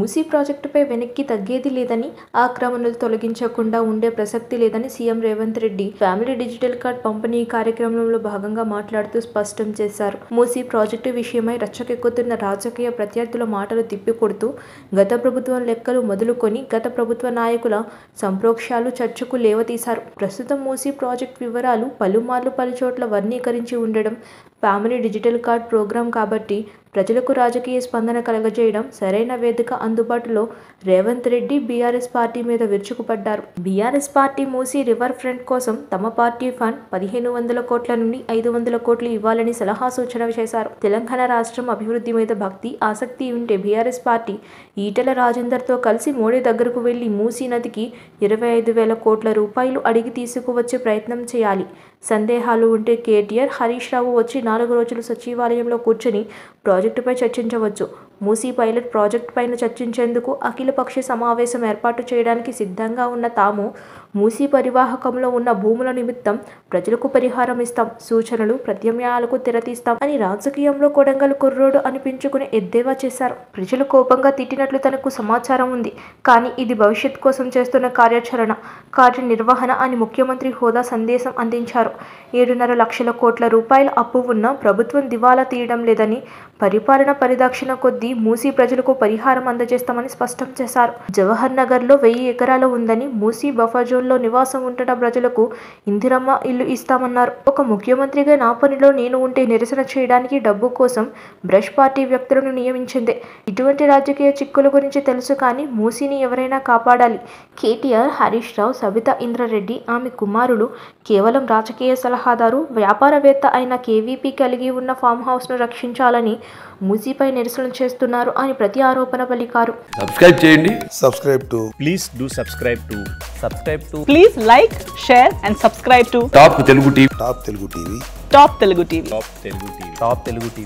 మూసీ ప్రాజెక్టుపై వెనక్కి తగ్గేది లేదని, ఆక్రమణలు తొలగించకుండా ఉండే ప్రసక్తి లేదని CM Revanth Reddy family digital card పంపిణీ కార్యక్రమంలో భాగంగా మాట్లాడుతూ స్పష్టం చేశారు. మూసీ ప్రాజెక్టు విషయమై రచ్చకెక్కుతున్న రాజకీయ ప్రత్యర్థుల మాటలు తిప్పికొడుతూ గత ప్రభుత్వం లెక్కలు మొదలుకొని గత ప్రభుత్వ నాయకుల సంప్రోక్షాలు చర్చకు లేవతీశారు. ప్రస్తుతం మూసీ ప్రాజెక్టు వివరాలు పలుమార్లు పలుచోట్ల వర్గీకరించి ఉండడం ఫ్యామిలీ డిజిటల్ కార్డ్ ప్రోగ్రాం కాబట్టి ప్రజలకు రాజకీయ స్పందన కలగజేయడం సరైన వేదిక అందుబాటులో రేవంత్ రెడ్డి బీఆర్ఎస్ పార్టీ మీద విరుచుకుపడ్డారు. BRS party Musi river front కోసం తమ పార్టీ ఫండ్ 1500 కోట్ల నుండి 500 కోట్లు ఇవ్వాలని సలహా సూచన చేశారు. తెలంగాణ రాష్ట్రం అభివృద్ధి మీద భక్తి, ఆసక్తి ఉంటే బీఆర్ఎస్ పార్టీ ఈటెల రాజేందర్తో కలిసి మోడీ దగ్గరకు వెళ్లి మూసీ నదికి 25,000 కోట్ల రూపాయలు అడిగి తీసుకువచ్చే ప్రయత్నం చేయాలి. సందేహాలు ఉంటే కేటీఆర్, హరీష్ రావు వచ్చి 4 రోజులు సచివాలయంలో కూర్చొని ప్రాజెక్టుపై చర్చించవచ్చు. మూసీ పైలట్ ప్రాజెక్టు పైన చర్చించేందుకు అఖిలపక్ష సమావేశం ఏర్పాటు చేయడానికి సిద్ధంగా ఉన్న తాము మూసీ పరివాహకంలో ఉన్న భూముల నిమిత్తం ప్రజలకు పరిహారం ఇస్తాం, సూచనలు ప్రత్యామ్నాయాలకు తెరతీస్తాం అని రాజకీయంలో కొడంగల్ కుర్రోడు అనిపించుకుని ఎద్దేవా చేశారు. ప్రజలు కోపంగా తిట్టినట్లు తనకు సమాచారం ఉంది. కానీ ఇది భవిష్యత్ కోసం చేస్తున్న కార్యనిర్వహణ అని ముఖ్యమంత్రి హోదా సందేశం అందించారు. 7.5 లక్షల కోట్ల రూపాయల అప్పు ఉన్న ప్రభుత్వం దివాలా తీయడం లేదని, పరిపాలన పరిదక్షిణ కొద్దీ మూసీ ప్రజలకు పరిహారం అందజేస్తామని స్పష్టం చేశారు. జవహర్ నగర్లో 1000 ఎకరాలు ఉందని, మూసీ బఫర్ జోన్లో నివాసం ఉంటున్న ప్రజలకు ఇందిరమ్మ ఇల్లు ఇస్తామన్నారు. ఒక ముఖ్యమంత్రిగా నా పనిలో నేను ఉంటే నిరసన చేయడానికి డబ్బు కోసం బ్రష్ పార్టీ వ్యక్తులను నియమించిందే. ఇటువంటి రాజకీయ చిక్కుల గురించి తెలుసు, కానీ మూసీని ఎవరైనా కాపాడాలి. కేటీఆర్, హరీష్ రావు, సబితా ఇంద్రారెడ్డి, ఆమె కుమారులు కేవలం రాజకీయ సలహాదారు, వ్యాపారవేత్త అయిన కేవీపీ కలిగి ఉన్న ఫామ్ హౌస్ను రక్షించాలని మూసీపై నిరసన చేస్తున్నారు అని ప్రతి ఆరోపణ పలికారు. సబ్స్క్రైబ్ చేయండి. Please do subscribe to. Please like, share and subscribe to top Telugu TV. Top Telugu TV.